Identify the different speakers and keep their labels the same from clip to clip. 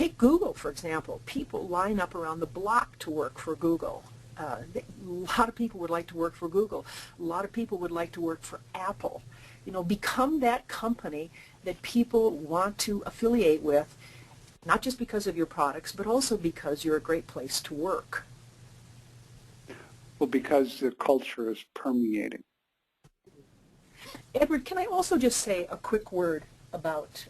Speaker 1: Take Google, for example. People line up around the block to work for Google. A lot of people would like to work for Google. A lot of people would like to work for Apple. Become that company that people want to affiliate with, not just because of your products, but also because you're a great place to work.
Speaker 2: Well, because the culture is permeating.
Speaker 1: Edward, can I also just say a quick word about,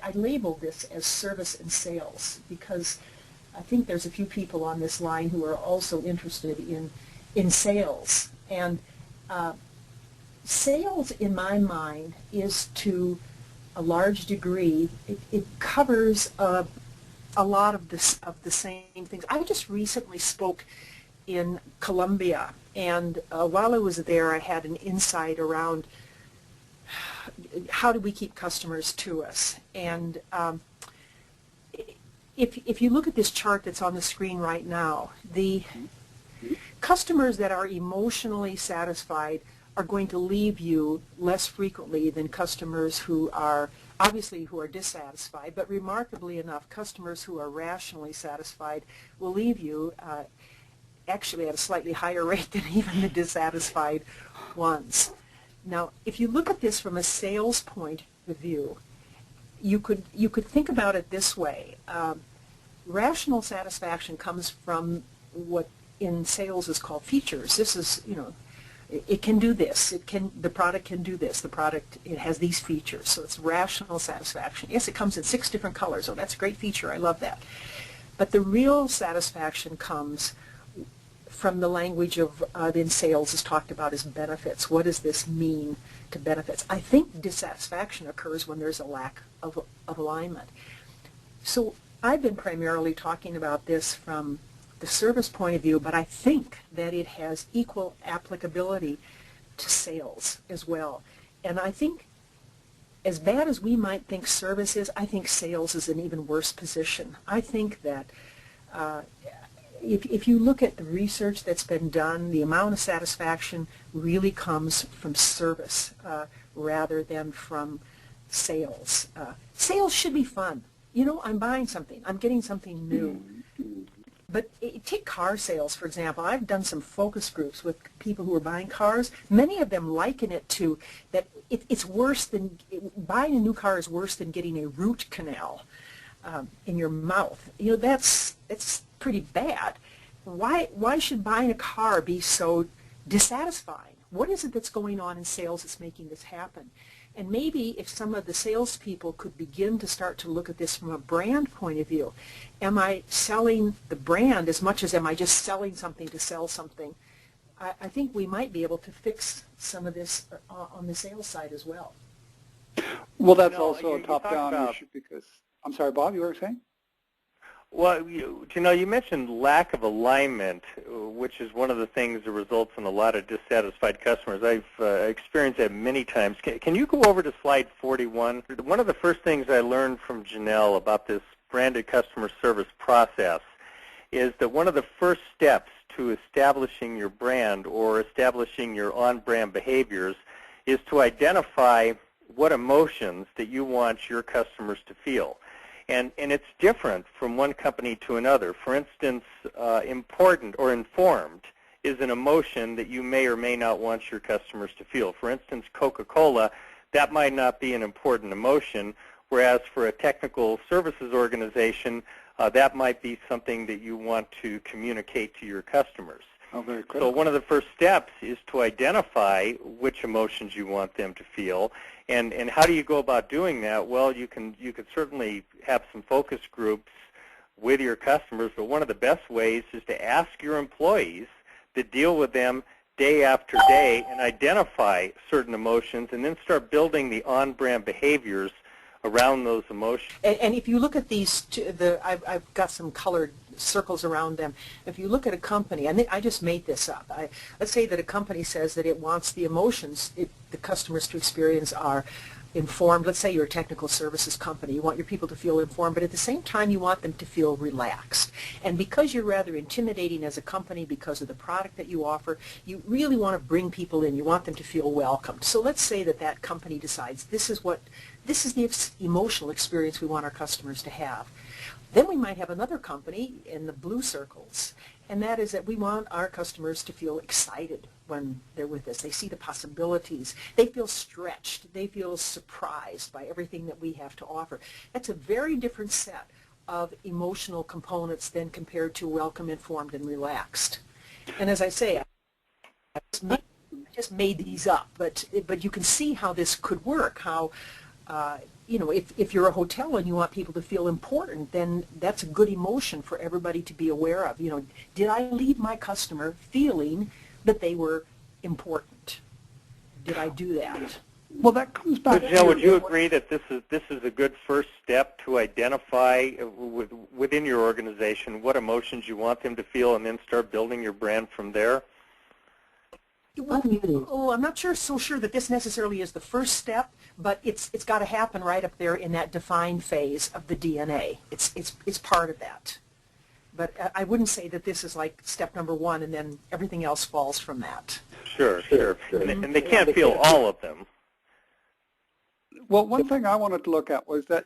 Speaker 1: I label this as service and sales because I think there's a few people on this line who are also interested in sales. And sales, in my mind, is to a large degree, it covers a lot of the same things. I just recently spoke in Colombia, and while I was there, I had an insight around how do we keep customers to us. And if you look at this chart that's on the screen right now, the customers that are emotionally satisfied are going to leave you less frequently than customers who are dissatisfied, but remarkably enough, customers who are rationally satisfied will leave you actually at a slightly higher rate than even the dissatisfied ones. Now, if you look at this from a sales point of view, you could think about it this way. Rational satisfaction comes from what in sales is called features. This is, it can do this. The product can do this. It has these features. So it's rational satisfaction. Yes, it comes in 6 different colors. Oh, that's a great feature. I love that. But the real satisfaction comes from the language of in sales is talked about as benefits. What does this mean to benefits? I think dissatisfaction occurs when there's a lack of alignment. So I've been primarily talking about this from the service point of view, but I think that it has equal applicability to sales as well. And I think as bad as we might think service is, I think sales is an even worse position. I think that if you look at the research that's been done, the amount of satisfaction really comes from service rather than from sales. Sales should be fun. I'm buying something. I'm getting something new. But take car sales, for example. I've done some focus groups with people who are buying cars. Many of them liken it to that it's worse than, buying a new car is worse than getting a root canal in your mouth. That's pretty bad. Why should buying a car be so dissatisfying? What is it that's going on in sales that's making this happen? And maybe if some of the salespeople could begin to start to look at this from a brand point of view, am I selling the brand as much as am I just selling something to sell something? I think we might be able to fix some of this on the sales side as well.
Speaker 2: Well, that's also a top-down issue because, I'm sorry, Bob, you were saying?
Speaker 3: Well, you mentioned lack of alignment, which is one of the things that results in a lot of dissatisfied customers. I've experienced that many times. Can you go over to slide 41? One of the first things I learned from Janelle about this branded customer service process is that one of the first steps to establishing your brand or establishing your on-brand behaviors is to identify what emotions that you want your customers to feel. And it's different from one company to another. For instance, important or informed is an emotion that you may or may not want your customers to feel. For instance, Coca-Cola, that might not be an important emotion, whereas for a technical services organization, that might be something that you want to communicate to your customers.
Speaker 2: Oh, very critical.
Speaker 3: So one of the first steps is to identify which emotions you want them to feel. And how do you go about doing that? Well, you could certainly have some focus groups with your customers, but one of the best ways is to ask your employees to deal with them day after day and identify certain emotions and then start building the on-brand behaviors around those emotions.
Speaker 1: And if you look at these, I've got some colored circles around them. If you look at a company, and I just made this up. Let's say that a company says that it wants the emotions the customers to experience are informed. Let's say you're a technical services company. You want your people to feel informed, but at the same time you want them to feel relaxed. And because you're rather intimidating as a company because of the product that you offer, you really want to bring people in. You want them to feel welcomed. So let's say that that company decides this is the emotional experience we want our customers to have. Then we might have another company in the blue circles, and that is that we want our customers to feel excited when they're with us. They see the possibilities. They feel stretched. They feel surprised by everything that we have to offer. That's a very different set of emotional components than compared to welcome, informed, and relaxed. And as I say, I just made these up, but you can see how this could work, how if you're a hotel and you want people to feel important, then that's a good emotion for everybody to be aware of. Did I leave my customer feeling that they were important? Did I do that?
Speaker 2: Well, that comes back.
Speaker 3: Janelle, would you agree that this is a good first step to identify within your organization what emotions you want them to feel, and then start building your brand from there?
Speaker 1: Oh, I'm not so sure that this necessarily is the first step, but it's got to happen right up there in that define phase of the DNA. It's part of that. But I wouldn't say that this is like step number one and then everything else falls from that.
Speaker 3: Sure. And they can't feel all of them.
Speaker 2: Well, one thing I wanted to look at was that,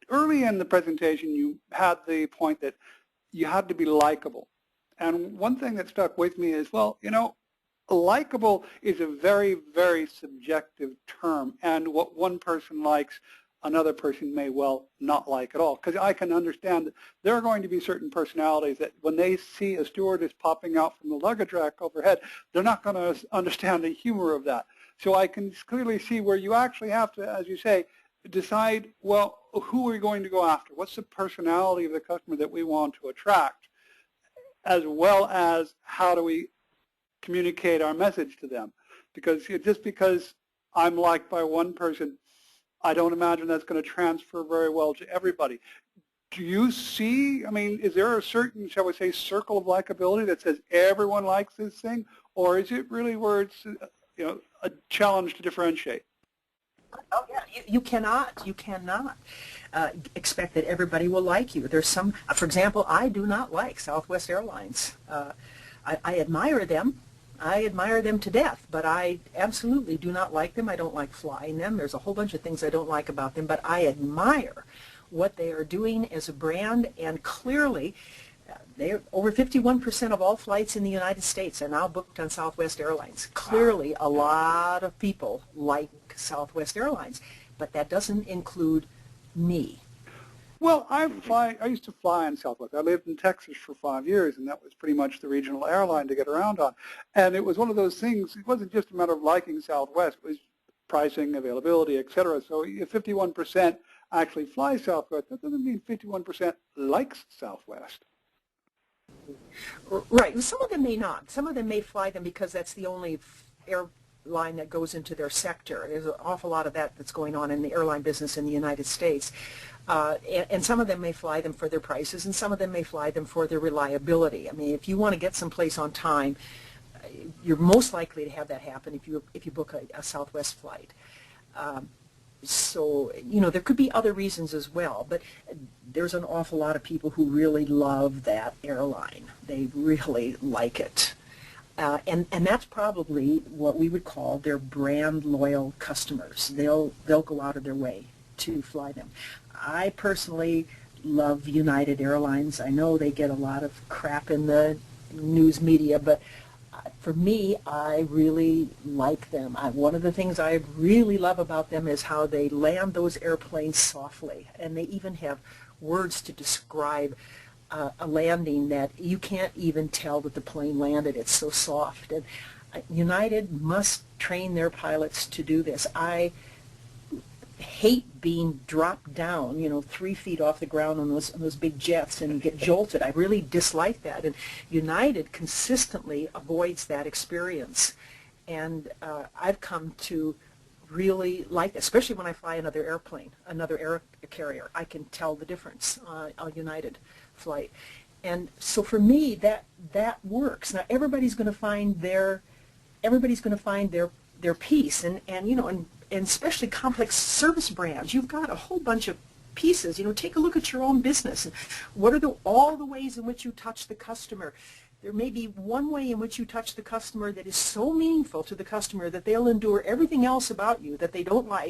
Speaker 2: early in the presentation, you had the point that you had to be likable. And one thing that stuck with me is, likable is a very, very subjective term, and what one person likes, another person may well not like at all. Because I can understand that there are going to be certain personalities that when they see a stewardess popping out from the luggage rack overhead, they're not going to understand the humor of that. So I can clearly see where you actually have to, as you say, decide, well, who are we going to go after? What's the personality of the customer that we want to attract? As well as how do we communicate our message to them? Because just because I'm liked by one person, I don't imagine that's going to transfer very well to everybody. Do you see, is there a certain, shall we say, circle of likability that says everyone likes this thing? Or is it really where it's, a challenge to differentiate?
Speaker 1: Oh yeah, you cannot expect that everybody will like you. There's some, for example, I do not like Southwest Airlines. I admire them. I admire them to death, but I absolutely do not like them. I don't like flying them. There's a whole bunch of things I don't like about them, but I admire what they are doing as a brand, and clearly they're over 51% of all flights in the United States are now booked on Southwest Airlines. Clearly a lot of people like Southwest Airlines, but that doesn't include me.
Speaker 2: Well, I used to fly on Southwest. I lived in Texas for 5 years, and that was pretty much the regional airline to get around on. And it was one of those things, it wasn't just a matter of liking Southwest, it was pricing, availability, et cetera. So if 51% actually fly Southwest, that doesn't mean 51% likes Southwest.
Speaker 1: Right. Some of them may not. Some of them may fly them because that's the only airline that goes into their sector. There's an awful lot of that's going on in the airline business in the United States. And some of them may fly them for their prices, and some of them may fly them for their reliability. If you want to get someplace on time, you're most likely to have that happen if you book a Southwest flight. So, there could be other reasons as well, but there's an awful lot of people who really love that airline. They really like it. And that's probably what we would call their brand loyal customers. They'll go out of their way to fly them. I personally love United Airlines. I know they get a lot of crap in the news media, but for me, I really like them. One of the things I really love about them is how they land those airplanes softly, and they even have words to describe a landing that you can't even tell that the plane landed. It's so soft. And United must train their pilots to do this. I hate being dropped down, 3 feet off the ground on those big jets and get jolted. I really dislike that. And United consistently avoids that experience. And I've come to really like it, especially when I fly another airplane, another air carrier. I can tell the difference on a United flight. And so for me, that works. Now everybody's going to find their piece, and and especially complex service brands, you've got a whole bunch of pieces. You know, take a look at your own business. What are all the ways in which you touch the customer? There may be one way in which you touch the customer that is so meaningful to the customer that they'll endure everything else about you that they don't like